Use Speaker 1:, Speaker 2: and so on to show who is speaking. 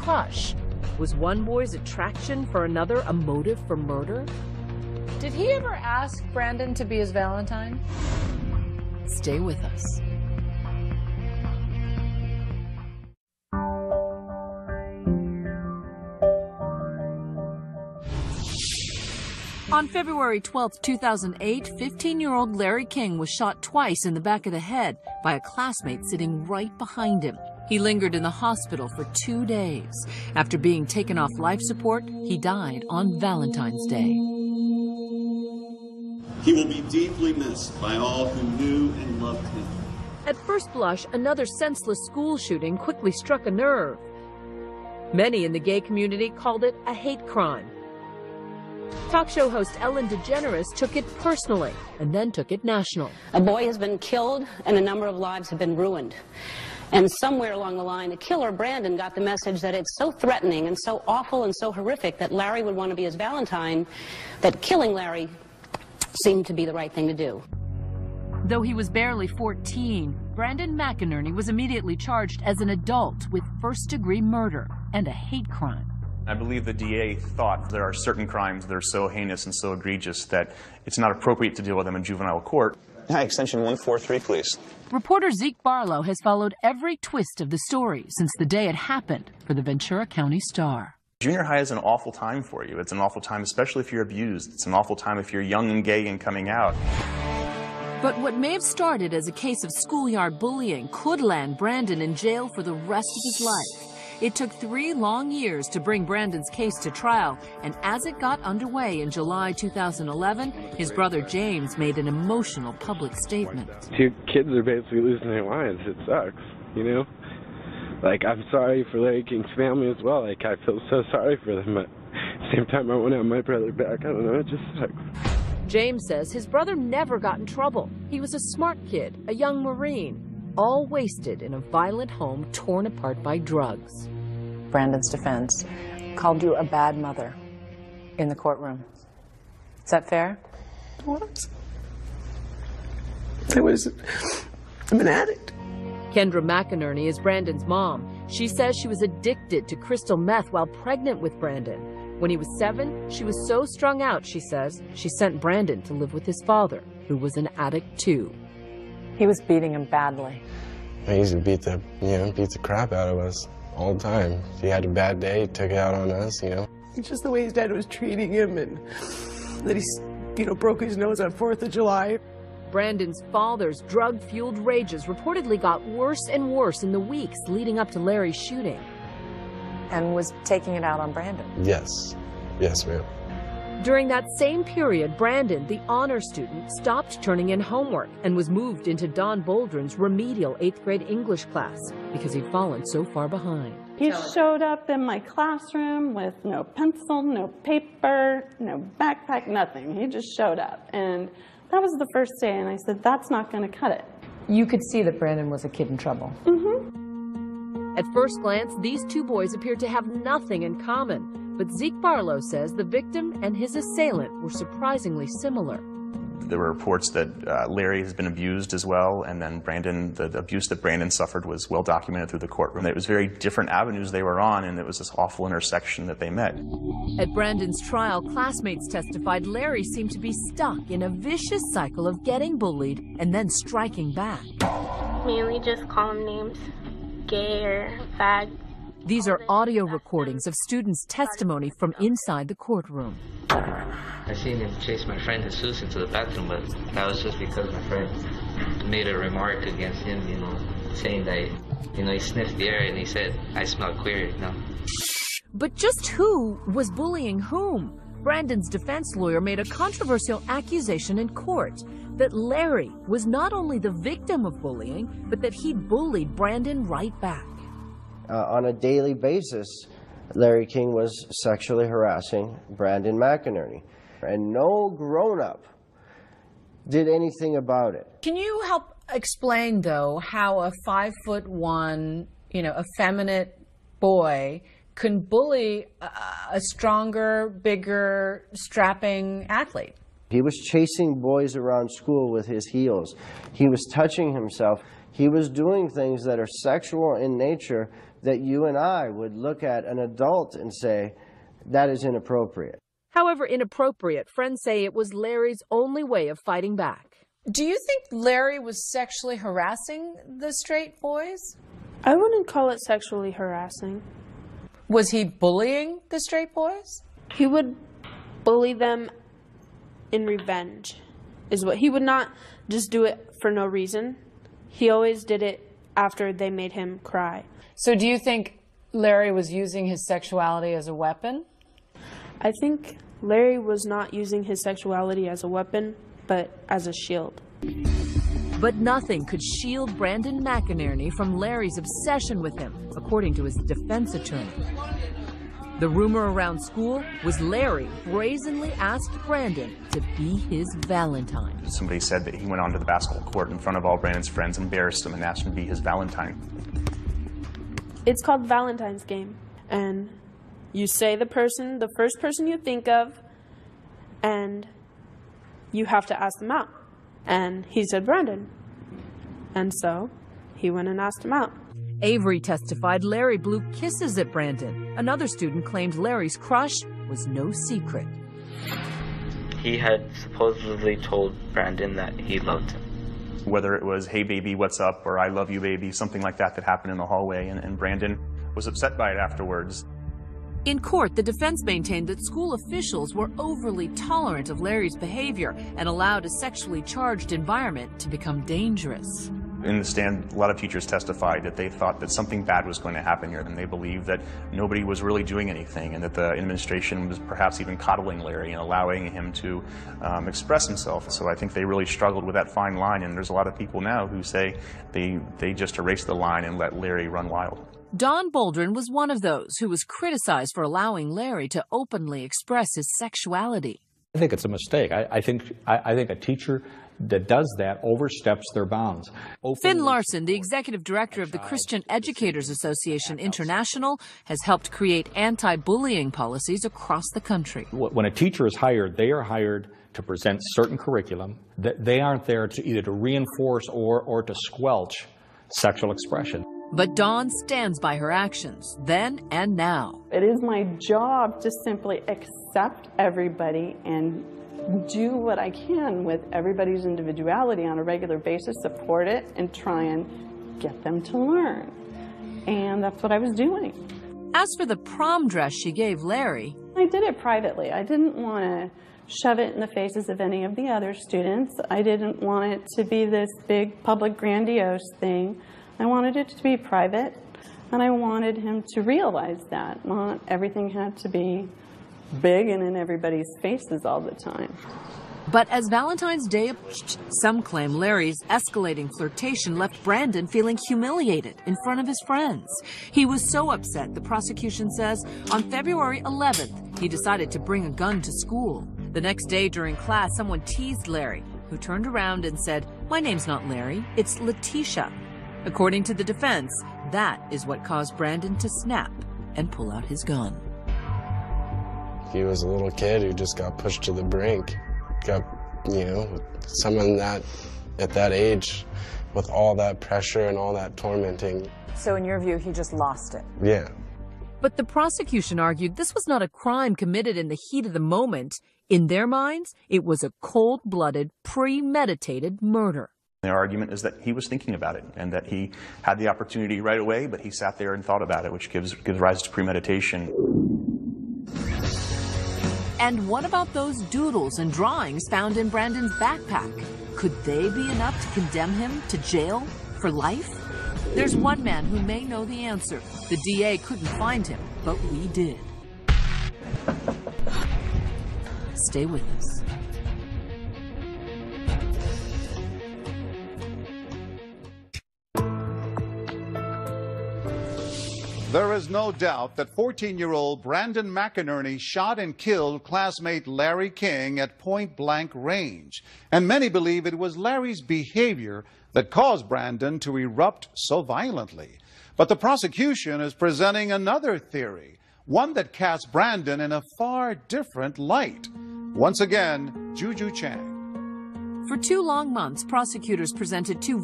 Speaker 1: hush. Was one boy's attraction for another a motive for murder?
Speaker 2: Did he ever ask Brandon to be his Valentine?
Speaker 1: Stay with us. On February 12, 2008, 15-year-old Larry King was shot twice in the back of the head by a classmate sitting right behind him. He lingered in the hospital for 2 days. After being taken off life support, he died on Valentine's Day.
Speaker 3: He will be deeply missed by all who knew and loved him.
Speaker 1: At first blush, another senseless school shooting quickly struck a nerve. Many in the gay community called it a hate crime. Talk show host Ellen DeGeneres took it personally and then took it national.
Speaker 4: A boy has been killed and a number of lives have been ruined. And somewhere along the line, the killer, Brandon, got the message that it's so threatening and so awful and so horrific that Larry would want to be his Valentine, that killing Larry seemed to be the right thing to do.
Speaker 1: Though he was barely 14, Brandon McInerney was immediately charged as an adult with first-degree murder and a hate crime.
Speaker 5: I believe the DA thought there are certain crimes that are so heinous and so egregious that it's not appropriate to deal with them in juvenile court.
Speaker 6: Hi, extension 143, please.
Speaker 1: Reporter Zeke Barlow has followed every twist of the story since the day it happened for the Ventura County Star.
Speaker 5: Junior high is an awful time for you. It's an awful time, especially if you're abused. It's an awful time if you're young and gay and coming out.
Speaker 1: But what may have started as a case of schoolyard bullying could land Brandon in jail for the rest of his life. It took 3 long years to bring Brandon's case to trial, and as it got underway in July 2011, his brother James made an emotional public statement.
Speaker 7: 2 kids are basically losing their lives. It sucks, you know? Like, I'm sorry for Larry King's family as well. Like, I feel so sorry for them, but at the same time, I want to have my brother back. I don't know, it just sucks.
Speaker 1: James says his brother never got in trouble. He was a smart kid, a young Marine, all wasted in a violent home torn apart by drugs.
Speaker 2: Brandon's defense called you a bad mother in the courtroom. Is that fair?
Speaker 8: What? I'm an addict.
Speaker 1: Kendra McInerney is Brandon's mom. She says she was addicted to crystal meth while pregnant with Brandon. When he was 7, she was so strung out, she says, she sent Brandon to live with his father, who was an addict too.
Speaker 2: He was beating him badly.
Speaker 9: He used to beat the crap out of us all the time. If he had a bad day, he took it out on us, you know.
Speaker 8: It's just the way his dad was treating him, and that he, broke his nose on 4th of July.
Speaker 1: Brandon's father's drug-fueled rages reportedly got worse and worse in the weeks leading up to Larry's shooting.
Speaker 2: And was taking it out on Brandon?
Speaker 9: Yes. Yes, ma'am.
Speaker 1: During that same period, Brandon, the honor student, stopped turning in homework and was moved into Don Boldrin's remedial 8th grade English class because he'd fallen so far behind.
Speaker 10: He showed up in my classroom with no pencil, no paper, no backpack, nothing. He just showed up. And that was the first day, and I said, that's not going to cut it.
Speaker 2: You could see that Brandon was a kid in trouble.
Speaker 10: Mm-hmm.
Speaker 1: At first glance, these 2 boys appeared to have nothing in common. But Zeke Barlow says the victim and his assailant were surprisingly similar.
Speaker 5: There were reports that Larry has been abused as well, and then the abuse that Brandon suffered was well documented through the courtroom. It was very different avenues they were on, and it was this awful intersection that they met.
Speaker 1: At Brandon's trial, classmates testified Larry seemed to be stuck in a vicious cycle of getting bullied and then striking back.
Speaker 11: Mainly just call him names, gay or fag.
Speaker 1: These are audio recordings of students' testimony from inside the courtroom.
Speaker 12: I seen him chase my friend Jesus into the bathroom, but that was just because my friend made a remark against him, saying that, he sniffed the air and he said, I smell queer,
Speaker 1: But just who was bullying whom? Brandon's defense lawyer made a controversial accusation in court that Larry was not only the victim of bullying, but that he'd bullied Brandon right back.
Speaker 13: On a daily basis, Larry King was sexually harassing Brandon McInerney, and no grown-up did anything about it.
Speaker 2: Can you help explain, though, how a 5'1", effeminate boy can bully a stronger, bigger, strapping athlete?
Speaker 13: He was chasing boys around school with his heels. He was touching himself. He was doing things that are sexual in nature that you and I would look at an adult and say, that is inappropriate.
Speaker 1: However inappropriate, friends say it was Larry's only way of fighting back.
Speaker 2: Do you think Larry was sexually harassing the straight boys?
Speaker 10: I wouldn't call it sexually harassing.
Speaker 2: Was he bullying the straight boys?
Speaker 10: He would bully them in revenge, is what. He would not just do it for no reason. He always did it after they made him cry.
Speaker 2: So do you think Larry was using his sexuality as a weapon?
Speaker 10: I think Larry was not using his sexuality as a weapon, but as a shield.
Speaker 1: But nothing could shield Brandon McInerney from Larry's obsession with him, according to his defense attorney. The rumor around school was Larry brazenly asked Brandon to be his Valentine.
Speaker 5: Somebody said that he went onto the basketball court in front of all Brandon's friends, embarrassed him, and asked him to be his Valentine.
Speaker 10: It's called Valentine's game, and you say the first person you think of, and you have to ask them out. And he said Brandon. And so he went and asked him out.
Speaker 1: Avery testified Larry blew kisses at Brandon. Another student claimed Larry's crush was no secret.
Speaker 14: He had supposedly told Brandon that he loved him.
Speaker 5: Whether it was, hey baby, what's up, or I love you baby, something like that happened in the hallway, and Brandon was upset by it afterwards.
Speaker 1: In court, the defense maintained that school officials were overly tolerant of Larry's behavior and allowed a sexually charged environment to become dangerous.
Speaker 5: In the stand, a lot of teachers testified that they thought that something bad was going to happen here, and they believed that nobody was really doing anything, and that the administration was perhaps even coddling Larry and allowing him to express himself. So I think they really struggled with that fine line, and there's a lot of people now who say they just erased the line and let Larry run wild.
Speaker 1: Don Boldrin was one of those who was criticized for allowing Larry to openly express his sexuality.
Speaker 15: I think it's a mistake. I think a teacher that does that oversteps their bounds.
Speaker 1: Finn Larson, the executive director of the Christian Educators Association International, has helped create anti-bullying policies across the country.
Speaker 15: When a teacher is hired, they are hired to present certain curriculum. They aren't there to either to reinforce or to squelch sexual expression.
Speaker 1: But Dawn stands by her actions, then and now.
Speaker 10: It is my job to simply accept everybody and do what I can with everybody's individuality on a regular basis, support it, and try and get them to learn. And that's what I was doing.
Speaker 1: As for the prom dress she gave Larry,
Speaker 10: I did it privately. I didn't want to shove it in the faces of any of the other students. I didn't want it to be this big public grandiose thing. I wanted it to be private, and I wanted him to realize that. Not everything had to be big and in everybody's faces all the time.
Speaker 1: But as Valentine's Day approached, some claim Larry's escalating flirtation left Brandon feeling humiliated in front of his friends. He was so upset, the prosecution says, on February 11th, he decided to bring a gun to school. The next day during class, someone teased Larry, who turned around and said, "My name's not Larry, it's Letitia." According to the defense, that is what caused Brandon to snap and pull out his gun.
Speaker 9: He was a little kid who just got pushed to the brink. Got, someone that at that age with all that pressure and all that tormenting.
Speaker 2: So in your view, he just lost it?
Speaker 9: Yeah.
Speaker 1: But the prosecution argued this was not a crime committed in the heat of the moment. In their minds, it was a cold-blooded, premeditated murder.
Speaker 5: Their argument is that he was thinking about it and that he had the opportunity right away, but he sat there and thought about it, which gives rise to premeditation.
Speaker 1: And what about those doodles and drawings found in Brandon's backpack? Could they be enough to condemn him to jail for life? There's one man who may know the answer. The DA couldn't find him, but we did. Stay with us.
Speaker 16: There is no doubt that 14-year-old Brandon McInerney shot and killed classmate Larry King at point-blank range. And many believe it was Larry's behavior that caused Brandon to erupt so violently. But the prosecution is presenting another theory, one that casts Brandon in a far different light. Once again, Juju Chang.
Speaker 1: For 2 long months, prosecutors presented 2